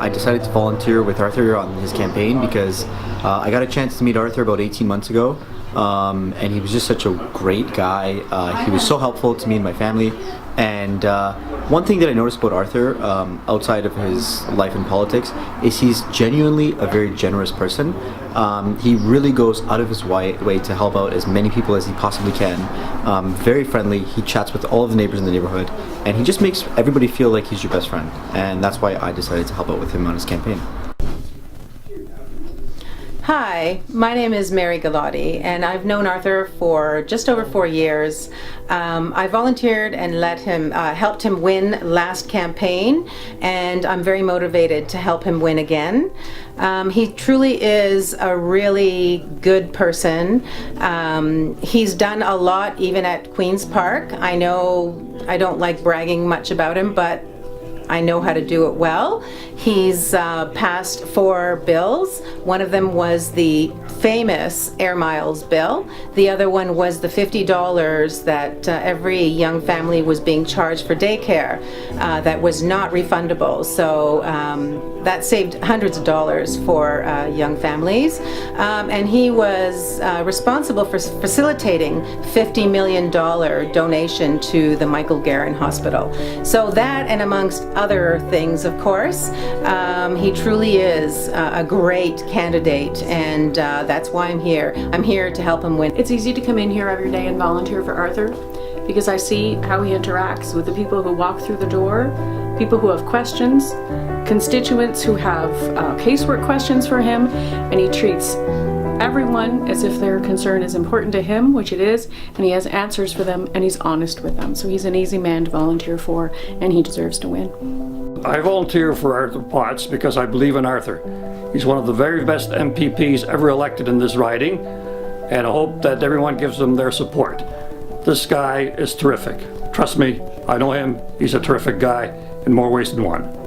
I decided to volunteer with Arthur on his campaign because I got a chance to meet Arthur about 18 months ago, and he was just such a great guy. He was so helpful to me and my family. And one thing that I noticed about Arthur, outside of his life in politics, is he's genuinely a very generous person. He really goes out of his way to help out as many people as he possibly can. Very friendly. He chats with all of the neighbors in the neighborhood, and he just makes everybody feel like he's your best friend. And that's why I decided to help out with him on his campaign. Hi, my name is Mary Galati, and I've known Arthur for just over 4 years. I volunteered and helped him win last campaign, and I'm very motivated to help him win again. He truly is a really good person. He's done a lot even at Queen's Park. I know I don't like bragging much about him, but I know how to do it well. He's passed 4 bills. One of them was the famous Air Miles bill. The other one was the $50 that every young family was being charged for daycare that was not refundable. So that saved hundreds of dollars for young families. And he was responsible for facilitating $50 million donation to the Michael Garron Hospital. So that, and amongst other things, of course, he truly is a great candidate, and that's why I'm here. I'm here to help him win. It's easy to come in here every day and volunteer for Arthur because I see how he interacts with the people who walk through the door, people who have questions, constituents who have casework questions for him, and he treats everyone as if their concern is important to him, which it is, and he has answers for them, and he's honest with them. So he's an easy man to volunteer for, and he deserves to win. I volunteer for Arthur Potts because I believe in Arthur. He's one of the very best MPPs ever elected in this riding, and I hope that everyone gives him their support. This guy is terrific. Trust me, I know him. He's a terrific guy in more ways than one.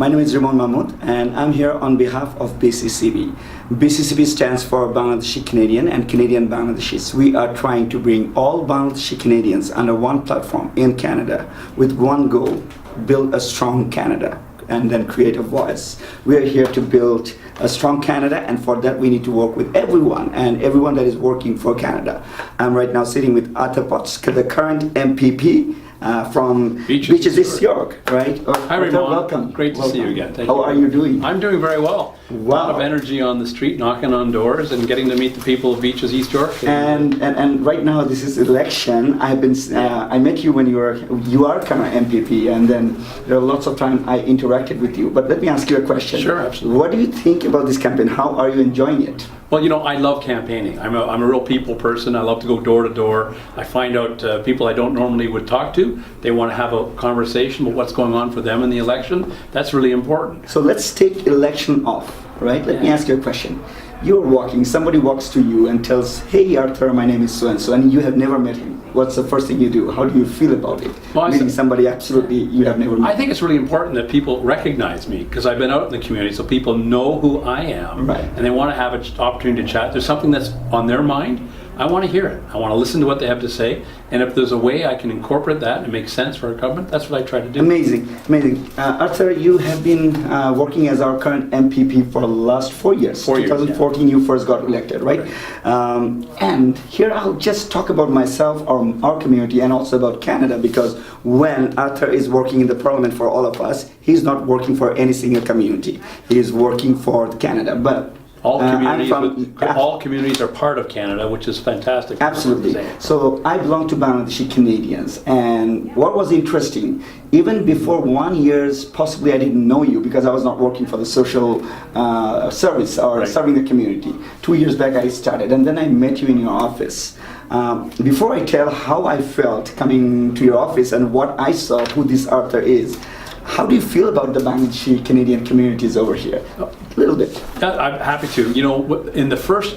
My name is Rimon Mahmud, and I'm here on behalf of BCCB. BCCB stands for Bangladeshi Canadian and Canadian Bangladeshis. We are trying to bring all Bangladeshi Canadians under one platform in Canada with one goal: build a strong Canada and then create a voice. We are here to build a strong Canada, and for that we need to work with everyone and everyone that is working for Canada. I'm right now sitting with Arthur Potts, the current MPP from Beaches, East York, right? Hi, Rimon. Welcome. Great to see you again. Thank you. How are you doing? I'm doing very well. Wow. A lot of energy on the street, knocking on doors, and getting to meet the people of Beaches, East York. And right now this is election. I met you when you are kind of MPP, and then there are lots of time I interacted with you. But let me ask you a question. Sure, absolutely. What do you think about this campaign? How are you enjoying it? Well, you know, I love campaigning. I'm a real people person. I love to go door to door. I find out people I don't normally would talk to. They want to have a conversation about what's going on for them in the election. That's really important. So let's take election off, right? Let me ask you a question. You're walking, somebody walks to you and tells, "Hey Arthur, my name is so-and-so," and you have never met him. What's the first thing you do? How do you feel about it? Well, meeting somebody absolutely you have never met? I think it's really important that people recognize me because I've been out in the community, so people know who I am, right, and they want to have an opportunity to chat. There's something that's on their mind. I want to hear it. I want to listen to what they have to say, and if there's a way I can incorporate that and make sense for our government, that's what I try to do. Amazing, amazing. Arthur, you have been working as our current MPP for the last 4 years. 4 years, 2014, yeah. You first got elected, right? And here I'll just talk about myself, our community, and also about Canada, because when Arthur is working in the Parliament for all of us, he's not working for any single community. He is working for Canada. But All communities, I'm all communities are part of Canada, which is fantastic. Absolutely. So I belong to Bangladeshi Canadians, and what was interesting, even before 1 year, possibly I didn't know you because I was not working for the social service or Right. serving the community. 2 years back I started, and then I met you in your office. Before I tell how I felt coming to your office and what I saw, who this Arthur is, how do you feel about the Bangladeshi Canadian communities over here? A little bit. Yeah, I'm happy to. You know,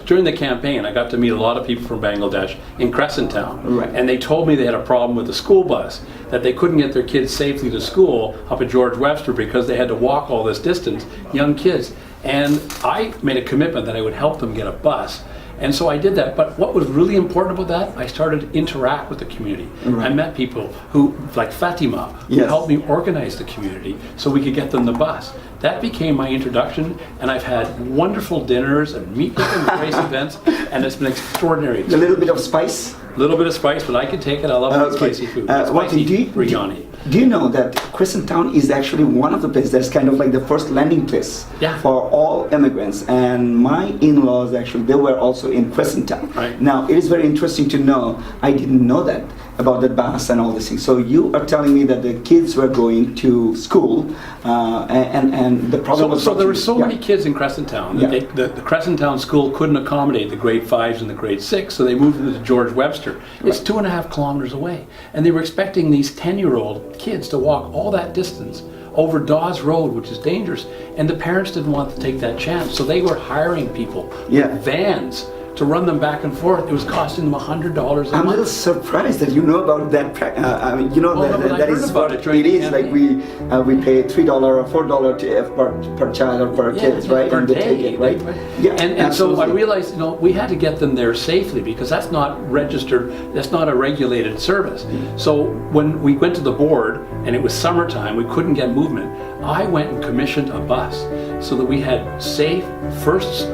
during the campaign, I got to meet a lot of people from Bangladesh in Crescent Town. Right. And they told me they had a problem with the school bus, that they couldn't get their kids safely to school up at George Webster because they had to walk all this distance, young kids. And I made a commitment that I would help them get a bus. And so I did that. But what was really important about that, I started to interact with the community. Right. I met people who, like Fatima, who Yes. helped me organize the community so we could get them the bus. That became my introduction, and I've had wonderful dinners and meet with them at race events, and it's been extraordinary. A little bit of spice. A little bit of spice, but I can take it. I love spicy food. What Spicy do you- biryani. Do you know that Crescent Town is actually one of the places that's kind of like the first landing place Yeah. for all immigrants? And my in-laws actually, they were also in Crescent Town. Right. Now, it is very interesting to know, I didn't know that about the bus and all these things. So you are telling me that the kids were going to school and the problem was... So there were so Yeah. many kids in Crescent Town that Yeah. the Crescent Town school couldn't accommodate the grade 5s and the grade 6, so they moved them to George Webster. It's 2.5 kilometers away. And they were expecting these 10-year-old kids to walk all that distance over Dawes Road, which is dangerous, and the parents didn't want to take that chance, so they were hiring people, Yeah. vans, to run them back and forth. It was costing them $100 a I'm a little month. surprised that you know about that. I mean, you know Well, no, but I that heard is about what it during it the is. Like campaign. we pay $3 or $4 per child or per kids, right? Per And they day, take it, right? Yeah, and so I absolutely. realized, you know, we had to get them there safely because that's not registered, that's not a regulated service. So when we went to the board and it was summertime, we couldn't get movement, I went and commissioned a bus so that we had safe first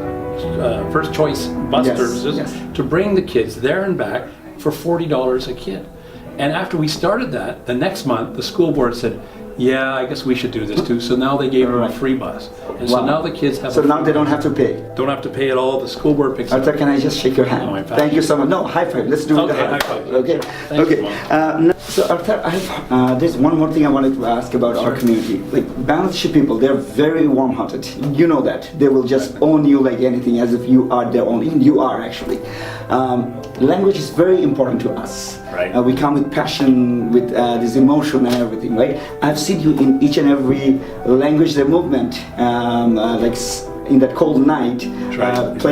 choice bus Yes, services yes. to bring the kids there and back for $40 a kid. And after we started that, the next month, the school board said, yeah, I guess we should do this too. So now they gave them a free bus. And so Wow. now the kids have So a now they don't have to pay. don't have to pay at all. The school board picks it Arthur, up. can I just shake your hand? No, in fact- Thank you so much. No, high five. Let's do the Okay, high high five. five. Okay. Thank Okay. you, So Arthur, there's one more thing I wanted to ask about our community. Like Bangladeshi people, they're very warm-hearted. You know that. They will just own you like anything, as if you are their own. You are actually. Language is very important to us. Right. We come with passion, with this emotion and everything, right? I've seen you in each and every language, the movement, in that cold night, right.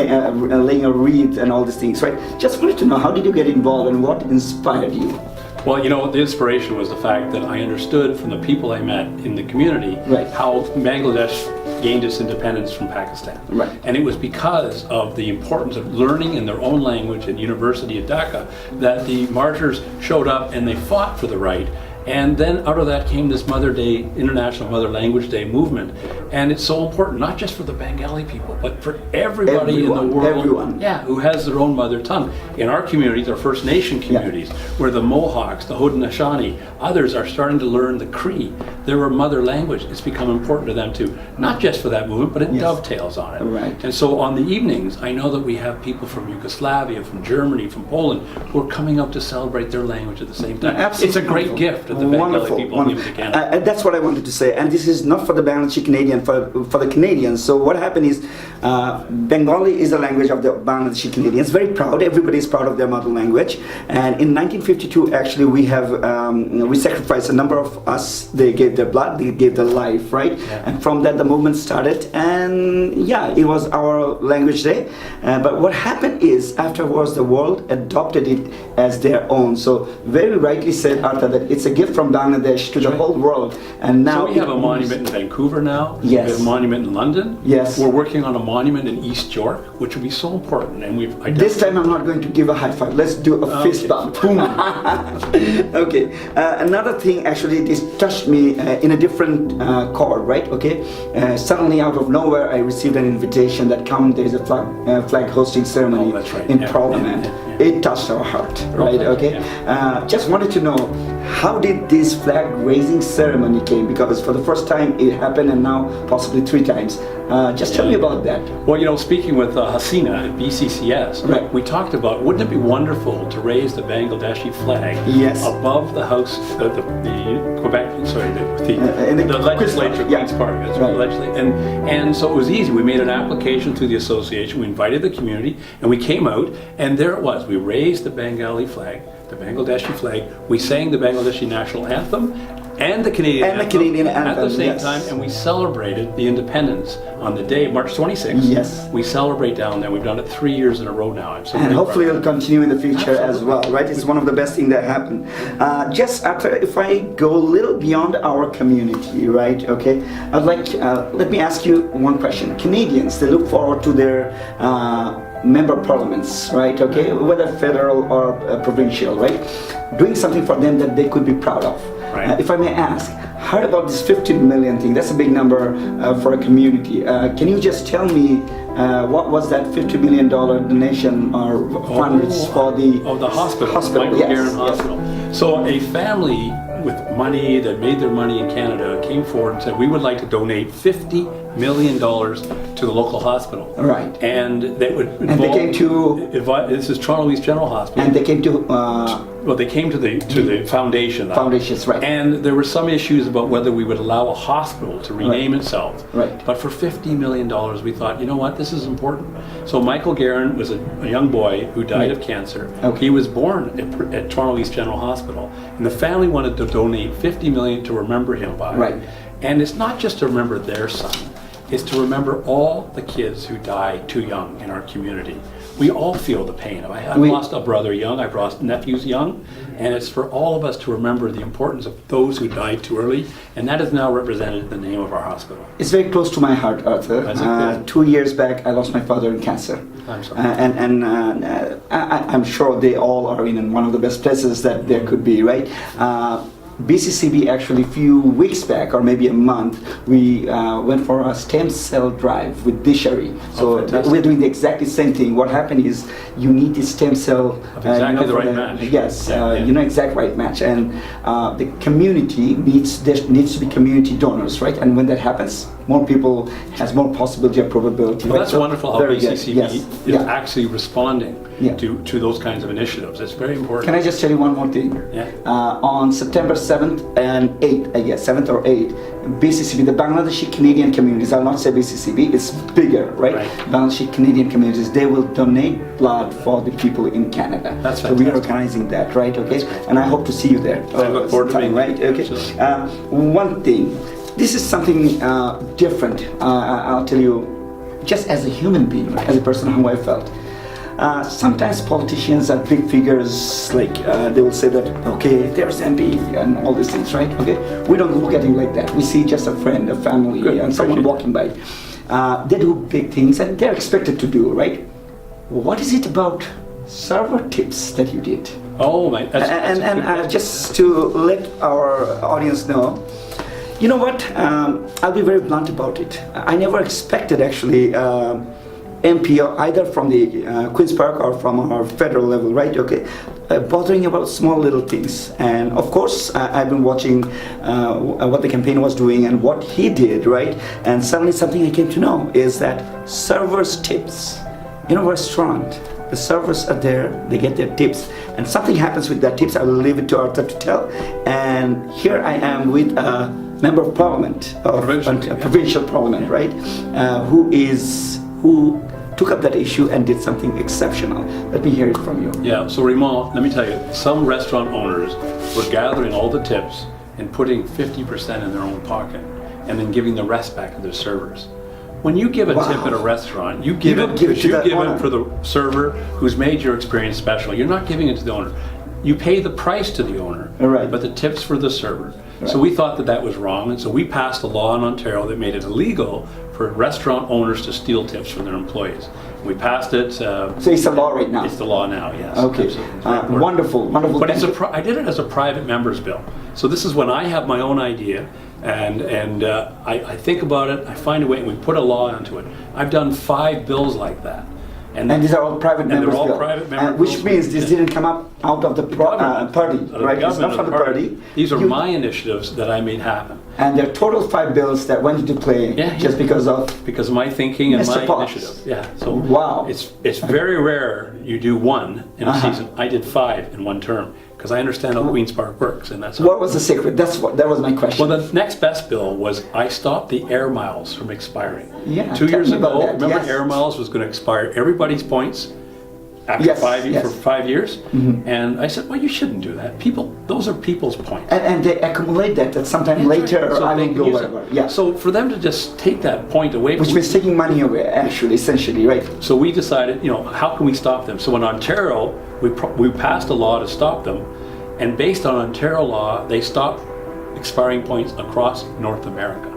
laying a wreath and all these things, right? Just wanted to know, how did you get involved and what inspired you? Well, you know, the inspiration was the fact that I understood from the people I met in the community Right. how Bangladesh gained its independence from Pakistan. Right. And it was because of the importance of learning in their own language at University of Dhaka that the martyrs showed up and they fought for the right. And then out of that came this Mother Day, International Mother Language Day movement. And it's so important, not just for the Bengali people, but for everybody in the world. Everyone. Yeah, who has their own mother tongue. In our communities, our First Nation communities, where the Mohawks, the Haudenosaunee, others are starting to learn the Cree, their mother language. It's become important to them too, not just for that movement, but it dovetails on it. Right. And so on the evenings, I know that we have people from Yugoslavia, from Germany, from Poland, who are coming up to celebrate their language at the same time. Absolutely. It's a great gift to the Bengali people who live in Canada. That's what I wanted to say, and this is not for the Bangladeshi Canadian, for the Canadians. So what happened is, Bengali is the language of the Bangladeshi Canadians. Very proud. Everybody is proud of their mother language. And in 1952, actually, we sacrificed a number of us. They gave their blood, they gave their life, right? Yeah. And from that, the movement started. And yeah, it was our language day. But what happened is, afterwards, the world adopted it as their own. So very rightly said, Arthur, that it's a gift from Bangladesh to the whole world. And now So we have a monument in Vancouver now. Yes. We have a monument in London. Yes. We're working on a monument in East York, which will be so important. And we've this time I'm not going to give a high five. Let's do a fist bump. Boom. Okay. Another thing, actually, this touched me in a different chord, right? Okay. Suddenly, out of nowhere, I received an invitation that there is a flag hosting ceremony Oh, that's right. in Yeah. Parliament. Yeah. It touched our heart, right? Okay. Yeah. Just wanted to know, how did this flag raising ceremony came? Because for the first time it happened, and now possibly 3 times. Just tell me about that. Well, you know, speaking with Hasina at BCCS, Right. we talked about, wouldn't it be wonderful to raise the Bangladeshi flag Yes. above the House, the Quebec, sorry, in the the legislature, yeah. Queen's Park, that's Right. and so it was easy. We made an application through the association, we invited the community, and we came out, and there it was. We raised the Bengali flag, the Bangladeshi flag, we sang the Bangladeshi national anthem, and the Canadian And the anthem Canadian at the anthem, same yes. time, and we celebrated the independence on the day, March 26th. Yes. We celebrate down there. We've done it 3 years in a row now. I'm so And very hopefully proud. it'll continue in the future as Absolutely. well, right? It's one of the best things that happened. Just after, if I go a little beyond our community, right? Okay, I'd like, let me ask you one question. Canadians, they look forward to their member parliaments, right? Okay, whether federal or provincial, right? Doing something for them that they could be proud of. Right. If I may ask, heard about this 15 million thing? That's a big number for a community. Can you just tell me what was that $50 million donation or funds for the hospital, hospital? Michael Yes, Guerin yes. Hospital. So a family with money that made their money in Canada came forward and said, we would like to donate $50 million to the local hospital. Right. And that would involve, And they came to, this is Toronto East General Hospital. and they came to Well, they came to the foundation. foundations, right? And there were some issues about whether we would allow a hospital to rename itself. Right. But for $50 million, we thought, you know what, this is important. So Michael Guerin was a young boy who died of cancer. Okay. He was born at Toronto East General Hospital. And the family wanted to donate $50 million to remember him by. Right. And it's not just to remember their son. It's to remember all the kids who die too young in our community. We all feel the pain. I've lost a brother young, I've lost nephews young, and it's for all of us to remember the importance of those who died too early, and that is now represented in the name of our hospital. It's very close to my heart, Arthur. That's okay. 2 years back, I lost my father in cancer. I'm sorry. I'm sure they all are in one of the best places that there could be, right? BCCB actually a few weeks back, or maybe a month, we went for a stem cell drive with Dishari. So fantastic. we're doing the exactly same thing. What happened is you need the stem cell. Of exactly the for right match. Yes, Yeah. you know, exact right match. And the community there needs to be community donors, right? And when that happens, more people has more possibility of probability. Well, right? that's So, wonderful how very good. BCCB Yes. is Yeah. actually responding Yeah. to those kinds of initiatives. It's very important. Can I just tell you one more thing? Yeah. On September 7th and 8th, I guess, 7th or 8th, BCCB, the Bangladeshi Canadian communities, I'll not say BCCB, it's bigger, right? Right. Bangladeshi Canadian communities, they will donate blood for the people in Canada. That's So we are fantastic. organizing that, right? Okay? And I hope to see you there. I look forward to sometime, being right? there. Okay. Absolutely. One thing, this is something different. I'll tell you, just as a human being, as a person how I felt. Sometimes politicians are big figures, like they will say that, okay, there's MP and all these things, right? Okay, we don't look at him like that. We see just a friend, a family, Good, and someone walking by. They do big things and they're expected to do, right? What is it about server tips that you did? Oh my, that's a good And question. just to let our audience know, you know what? I'll be very blunt about it. I never expected actually MP or either from the Queen's Park or from our federal level, right? Okay, bothering about small little things. And of course, I've been watching what the campaign was doing and what he did, right? And suddenly something I came to know is that servers' tips. In a restaurant, the servers are there, they get their tips, and something happens with that tips. I will leave it to Arthur to tell. And here I am with a member of parliament, of provincial parliament, right? Who took up that issue and did something exceptional. Let me hear it from you. Yeah, so Rimon, let me tell you, some restaurant owners were gathering all the tips and putting 50% in their own pocket and then giving the rest back to their servers. When you give a Wow. tip at a restaurant, you give don't it give it because to you that give owner. it for the server who's made your experience special. You're not giving it to the owner. You pay the price to the owner, Right. but the tips for the server. So we thought that that was wrong, and so we passed a law in Ontario that made it illegal for restaurant owners to steal tips from their employees. We passed it. So it's a law right now. It's the law now, yes. Okay, Absolutely. It's very important. wonderful, wonderful. But it's Thank you. I did it as a private member's bill. So this is when I have my own idea, and I think about it, I find a way, and we put a law onto it. I've done 5 bills like that. And these are all private they're members' all bill. private member Which bills. means this Yeah. didn't come up out of the party, Out of the right? It's not government from of the party. These are You- my initiatives that I made happen. And there are total 5 bills that went into play just because of my thinking and Mr. my Potts. initiative. Yeah. So Wow. it's very rare you do one in a season. I did 5 in one term because I understand how Queen's Park works, and that's What was the secret? That was my question. Well, the next best bill was I stopped the air miles from expiring. Yeah, 2 tell years me about ago, that, remember yes. air miles was going to expire everybody's points after Yes, 5 years, yes. for 5 years, and I said, well, you shouldn't do that. Those are people's points. And they accumulate that sometime later, So I they will can go use it. whatever. Yeah. So for them to just take that point away, Which means taking money away, actually, essentially, right? so we decided, how can we stop them? So in Ontario, we passed a law to stop them, and based on Ontario law, they stopped expiring points across North America.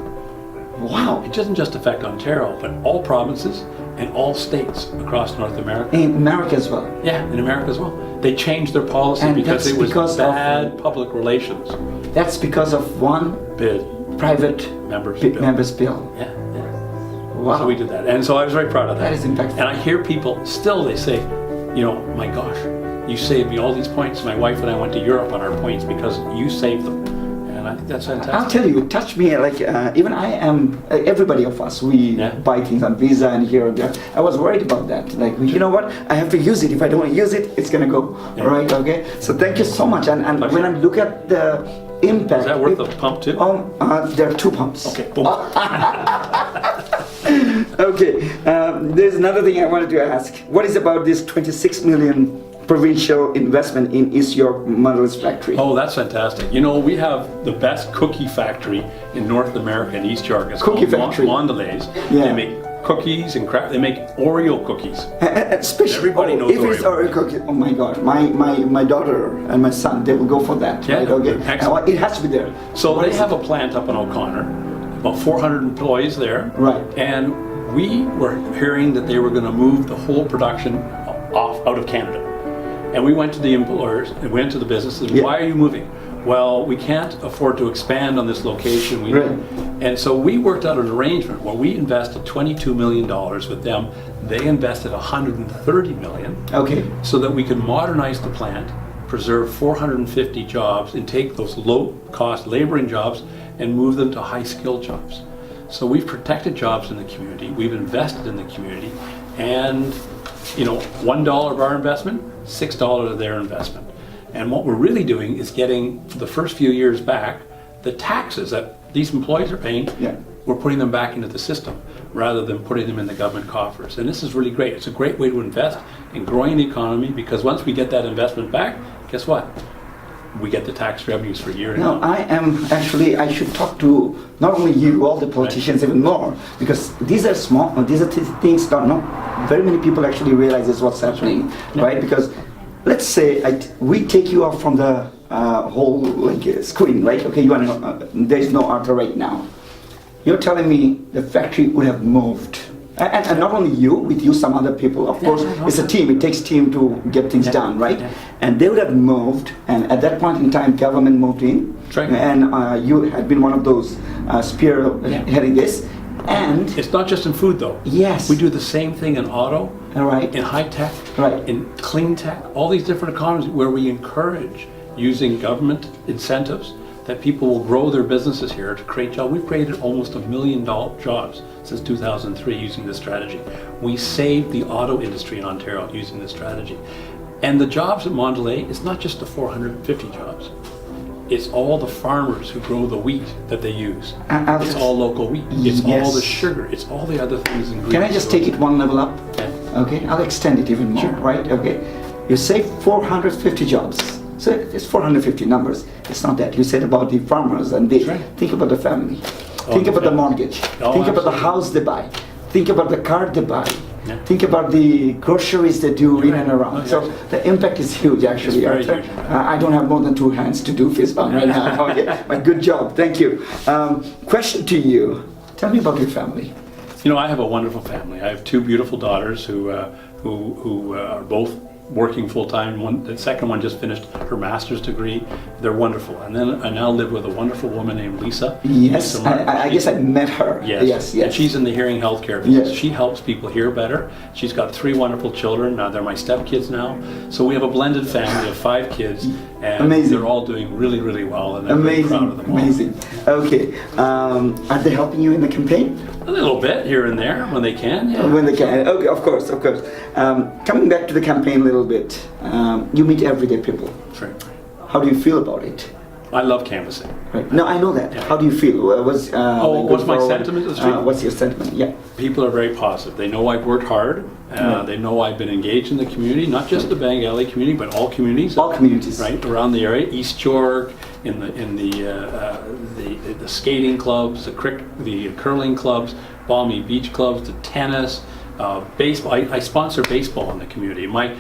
Wow. It doesn't just affect Ontario, but all provinces and all states across North America. In America as well. Yeah, in America as well. They changed their policy And because that's it was because of- bad public relations. That's because of one Bid private members. bill. Yeah, yeah. Wow. So we did that, and so I was very proud of that. That is impactful. And I hear people still, they say, my gosh, you saved me all these points. My wife and I went to Europe on our points because you saved them, and I think that's fantastic. I'll tell you, it touched me like even I am. Everybody of us, we buy things on Visa and here and there. I was worried about that. Like, you know what? I have to use it. If I don't use it, it's gonna go. Right? Okay. So thank you so much. And when I look at the impact, Is that worth a pump too? There are 2 pumps. Okay, boom. Okay. There's another thing I wanted to ask. What is about this 26 million provincial investment in East York Mother's factory? Oh, that's fantastic. We have the best cookie factory in North America in East York. It's Cookie called factory. Mondelez. Yeah. They make cookies and they make Oreo cookies. Especially Everybody knows if it's Oreo. Oreo cookie. Oh my God, my daughter and my son, they will go for that. Yeah, right? Okay. excellent. It has to be there. So they have a plant up in O'Connor, about 400 employees there. Right. And we were hearing that they were going to move the whole production out of Canada. And we went to the employers and went to the businesses. Why are you moving? Well, we can't afford to expand on this location. And so we worked out an arrangement where we invested $22 million with them. They invested $130 million. Okay. So that we could modernize the plant, preserve 450 jobs, and take those low-cost laboring jobs and move them to high-skilled jobs. So we've protected jobs in the community, we've invested in the community, and $1 of our investment, $6 of their investment. And what we're really doing is getting, for the first few years back, the taxes that these employees are paying, we're putting them back into the system rather than putting them in the government coffers. And this is really great. It's a great way to invest in growing the economy, because once we get that investment back, guess what? We get the tax revenues for a year. No, I should talk to not only you, all the politicians, even more, because these are things that not very many people actually realize what's happening, right? Because let's say we take you off from the whole screen, right? Okay, there is no Arthur right now. You're telling me the factory would have moved. And not only you, with you, some other people. Of course, it's a team. It takes team to get things done, right? And they would have moved, and at that point in time, government moved in, and you had been one of those spearheading this. And it's not just in food, though. Yes, we do the same thing in auto, in high tech, in clean tech. All these different economies where we encourage using government incentives that people will grow their businesses here to create jobs. We've created almost 1 million jobs since 2003 using this strategy. We saved the auto industry in Ontario using this strategy. And the jobs at Mondelez, it's not just the 450 jobs. It's all the farmers who grow the wheat that they use. It's all local wheat. It's all the sugar. It's all the other things. Can I just take it one level up? Okay, I'll extend it even more, right? Okay, you say 450 jobs. So it's 450 numbers. It's not that. You said about the farmers, and they think about the family. Think about the mortgage. Think about the house they buy. Think about the car they buy. Think about the groceries they do in and around. So the impact is huge, actually. It's very huge. I don't have more than 2 hands to do fist bump right now. Okay. But good job. Thank you. Question to you. Tell me about your family. I have a wonderful family. I have 2 beautiful daughters who are both working full-time. The second one just finished her master's degree. They're wonderful. And then I now live with a wonderful woman named Lisa. Yes, I guess I met her. Yes. And she's in the hearing healthcare business. She helps people hear better. She's got 3 wonderful children. They're my stepkids now. So we have a blended family of 5 kids, And Amazing. they're all doing really, really well, and I'm very proud of them all. Amazing. Okay. Are they helping you in the campaign? A little bit here and there when they can. Yeah. When they can. Okay, of course, of course. Coming back to the campaign a little bit, you meet everyday people. That's right. How do you feel about it? I love canvassing. Right. No, I know that. How do you feel? What's my sentiment? What's your sentiment? Yeah. People are very positive. They know I've worked hard. They know I've been engaged in the community, not just the Bengali community, but all communities. All communities. Right around the area, East York, in the skating clubs, the curling clubs, Balmy Beach clubs, the tennis, baseball. I sponsor baseball in the community. My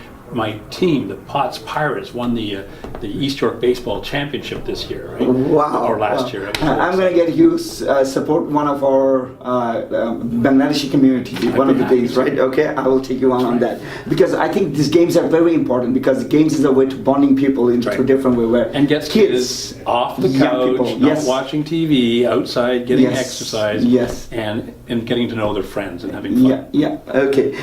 team, the Potts Pirates, won the East York Baseball Championship this year, right? Wow. Or last year. I'm going to get you support one of our Bangladeshi community one of the days, right? Okay, I will take you on that. Because I think these games are very important because games is a way to bonding people into a different way. Where and gets kids off the couch, people, not watching TV, outside, getting exercise, yes, and getting to know their friends and having fun. Yeah, okay.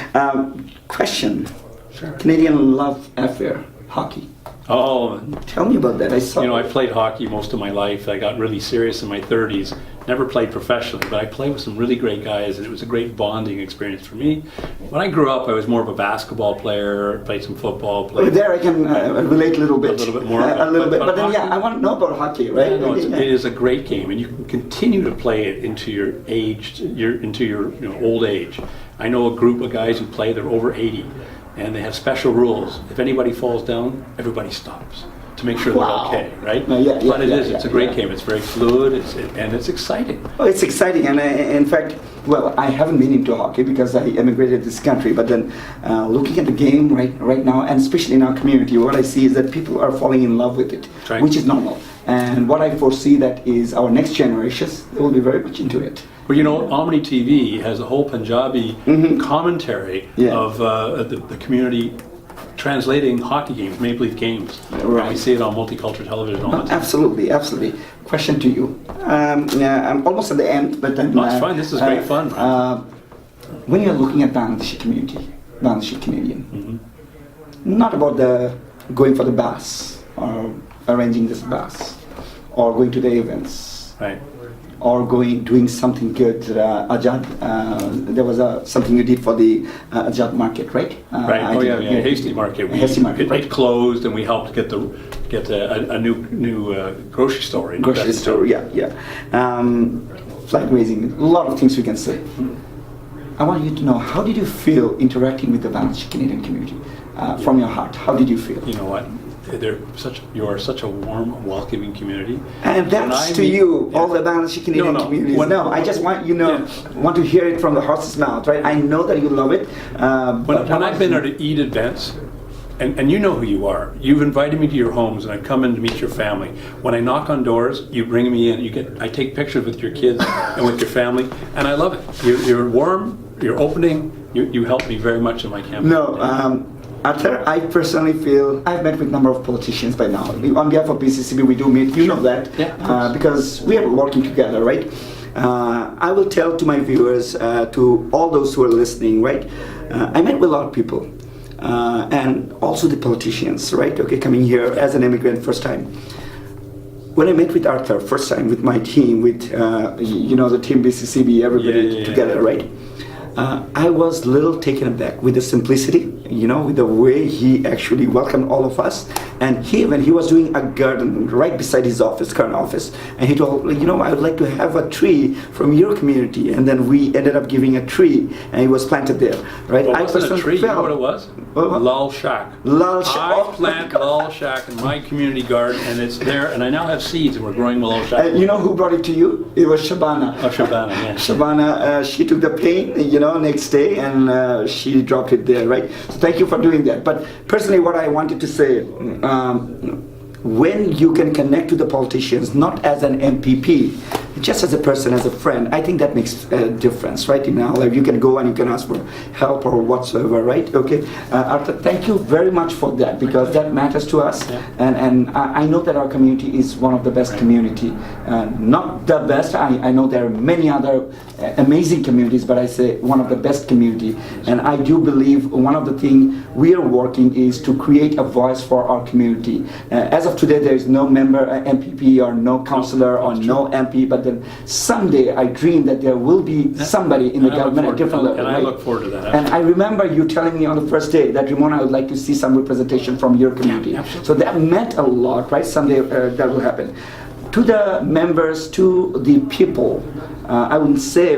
Question. Sure. Canadian love affair, hockey. Oh, tell me about that. I saw. I played hockey most of my life. I got really serious in my 30s. Never played professionally, but I played with some really great guys, and it was a great bonding experience for me. When I grew up, I was more of a basketball player. Played some football. There, I can relate a little bit. A little bit more. A little bit, but then hockey, I want to know about hockey, right? Yeah, no, it is a great game, and you can continue to play it into your age, into your old age. I know a group of guys who play. They're over 80. And they have special rules. If anybody falls down, everybody stops to make sure they're okay, right? But it's a great game. It's very fluid, and it's exciting. Oh, it's exciting, and in fact, well, I haven't been into hockey because I emigrated to this country, but then looking at the game right now, and especially in our community, what I see is that people are falling in love with it, right, which is normal. And what I foresee that is our next generations, they will be very much into it. Well, Omni TV has a whole Punjabi commentary of the community translating hockey games, Maple Leaf games. Right. And we see it on multicultural television all the time. Absolutely. Question to you. I'm almost at the end, but then... No, it's fine. This is great fun. When you're looking at Bangladeshi community, Bangladeshi Canadian, not about the going for the bus or arranging this bus or going to the events, right, or doing something good. Ajad, there was something you did for the Ajad market, right? Right. Hasty Market. Hasty Market. It closed, and we helped get a new grocery store. Grocery store, yeah. Flag raising, a lot of things we can say. I want you to know, how did you feel interacting with the Bangladeshi Canadian community from your heart? How did you feel? You know what? You are such a warm, welcoming community. And that's to you, all the Bangladeshi Canadian communities. I just want want to hear it from the horse's mouth, right? I know that you love it. When I've been at Eid events, and you know who you are. You've invited me to your homes, and I've come in to meet your family. When I knock on doors, you bring me in. I take pictures with your kids and with your family, and I love it. You're warm. You're opening. You help me very much in my campaign. No. Arthur, I personally feel I've met with a number of politicians by now. On behalf of BCCB, we do meet. You know that, because we are working together, right? I will tell to my viewers, to all those who are listening, right? I met with a lot of people, and also the politicians, right? Okay, coming here as an immigrant first time. When I met with Arthur first time with my team, with the team BCCB, everybody together, right? I was a little taken aback with the simplicity, with the way he actually welcomed all of us. And when he was doing a garden right beside his current office, and he told, I would like to have a tree from your community. And then we ended up giving a tree, and it was planted there, right? Well, wasn't a tree, you know what it was? Lal Shack. Lal Shack. I plant Lal Shack in my community garden, and it's there, and I now have seeds, and we're growing Lal Shack. And you know who brought it to you? It was Shabana. Oh, Shabana, yeah. Shabana, she took the paint, next day, and she dropped it there, right? So thank you for doing that. But personally, what I wanted to say, when you can connect to the politicians, not as an MPP, just as a person, as a friend, I think that makes a difference, right? In our life, you can go and you can ask for help or whatsoever, right? Okay, Arthur, thank you very much for that, because that matters to us, and I know that our community is one of the best community, not the best. I know there are many other amazing communities, but I say one of the best community, and I do believe one of the things we are working is to create a voice for our community. As of today, there is no member MPP or no councillor or no MP, but then someday I dream that there will be somebody in the government at different level. And I right? look forward to that. And I remember you telling me on the first day that, Rimon, I would like to see some representation from your community. So that meant a lot, right? Someday that will happen. To the members, to the people, I wouldn't say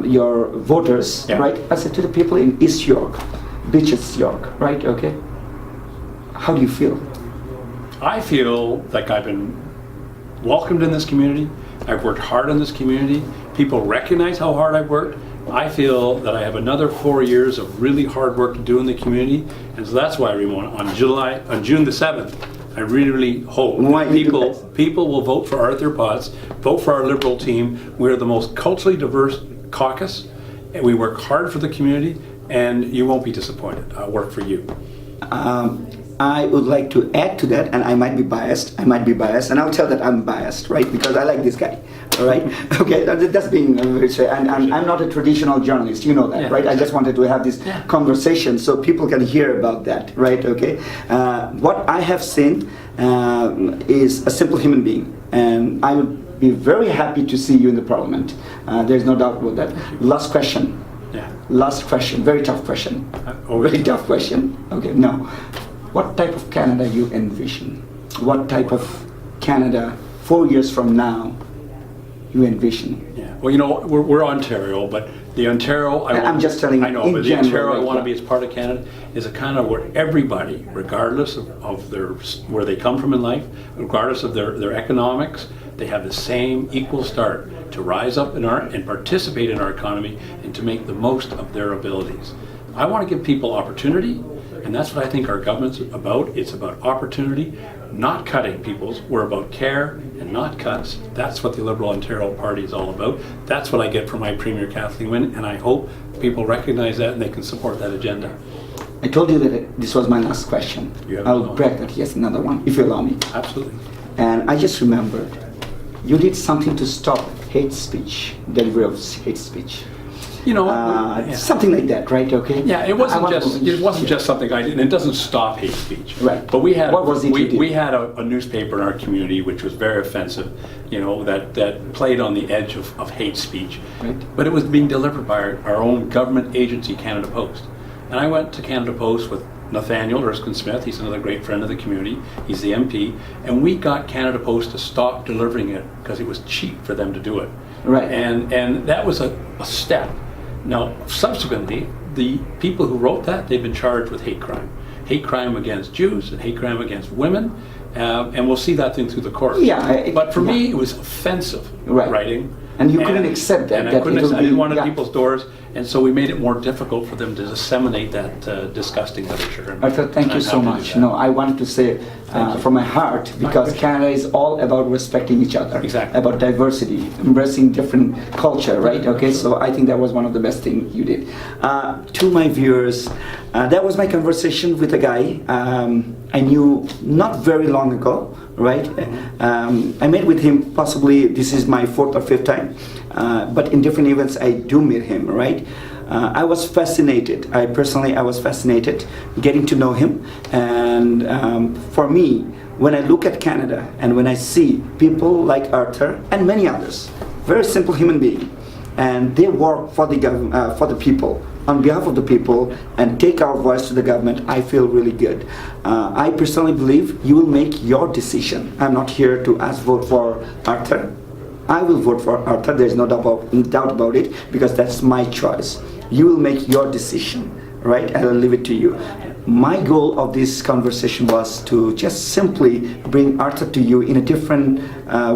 your voters, right? I said to the people in East York, Beaches York, right? Okay. How do you feel? I feel like I've been welcomed in this community. I've worked hard in this community. People recognize how hard I've worked. I feel that I have another 4 years of really hard work to do in the community, and so that's why, Rimon, on June the 7th, I really hope that people will vote for Arthur Potts, vote for our Liberal team. We're the most culturally diverse caucus, and we work hard for the community, and you won't be disappointed. I'll work for you. I would like to add to that, and I might be biased, and I'll tell that I'm biased, right? Because I like this guy, all right? Okay, that's being very straight, and I'm not a traditional journalist, you know that, right? I just wanted to have this conversation so people can hear about that, right? Okay, what I have seen is a simple human being, and I would be very happy to see you in the parliament. There's no doubt about that. Last question. Last question, very tough question. Very tough question. Okay, now, what type of Canada you envision? What type of Canada 4 years from now you envision? Yeah. Well, you know, we're Ontario, but the Ontario I'm just telling you. I know, but the Ontario I want to be as part of Canada is a kind of where everybody, regardless of their where they come from in life, regardless of their economics, they have the same equal start to rise up and participate in our economy and to make the most of their abilities. I want to give people opportunity, and that's what I think our government's about. It's about opportunity, not cutting people's. We're about care and not cuts. That's what the Liberal Ontario Party is all about. That's what I get from my Premier Kathleen Wynne, and I hope people recognize that and they can support that agenda. I told you that this was my last question. I'll break that. Yes, another one, if you allow me. Absolutely. And I just remembered, you did something to stop hate speech, delivery of hate speech. You know, something like that, right? Okay. Yeah, it wasn't just something I did, and it doesn't stop hate speech. Right. But we had what was it we had a newspaper in our community which was very offensive, you know, that played on the edge of hate speech. Right. But it was being delivered by our own government agency, Canada Post. And I went to Canada Post with Nathaniel Erskine-Smith. He's another great friend of the community. He's the MP, and we got Canada Post to stop delivering it because it was cheap for them to do it. Right. And that was a step. Now, subsequently, the people who wrote that, they've been charged with hate crime against Jews and hate crime against women, and we'll see that thing through the courts. Yeah, but for me, it was offensive writing. And you couldn't accept that. And I didn't want to people's doors, and so we made it more difficult for them to disseminate that disgusting literature. Arthur, thank you so much. No, I wanted to say from my heart, because Canada is all about respecting each other, about diversity, embracing different culture, right? Okay, so I think that was one of the best things you did. To my viewers, that was my conversation with a guy I knew not very long ago, right? I met with him, possibly this is my 4th or 5th time, but in different events I do meet him, right? I was fascinated. I was fascinated getting to know him, and for me, when I look at Canada and when I see people like Arthur and many others, very simple human being, and they work for the people, on behalf of the people, and take our voice to the government, I feel really good. I personally believe you will make your decision. I'm not here to vote for Arthur. I will vote for Arthur, there's no doubt about it, because that's my choice. You will make your decision, right? And I'll leave it to you. My goal of this conversation was to just simply bring Arthur to you in a different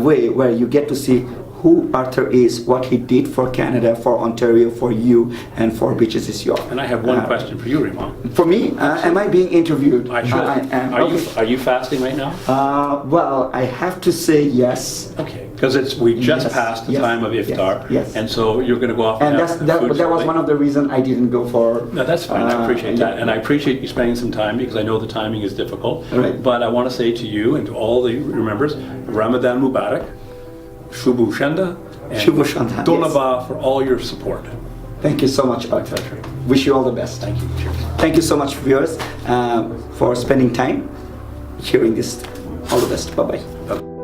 way, where you get to see who Arthur is, what he did for Canada, for Ontario, for you, and for Beaches York. And I have one question for you, Rimon. For me, am I being interviewed? I should. Are you fasting right now? Well, I have to say yes. Okay. Because we just Yes, passed the yes, time of yes, iftar, yes. and so you're going to go off And have that food was shortly. one of the reasons I didn't go for. No, that's fine. I appreciate that, yeah. and I appreciate you spending some time because I know the timing is difficult. Right. But I want to say to you and to all the members, Ramadan Mubarak, Shubu Shanda, and Shubu Shanda, yes. Dolaba for all your support. Thank you so much, Arthur. Wish you all the best. Thank you. Cheers. Thank you so much, viewers, for spending time hearing this. All the best. Bye-bye. Bye.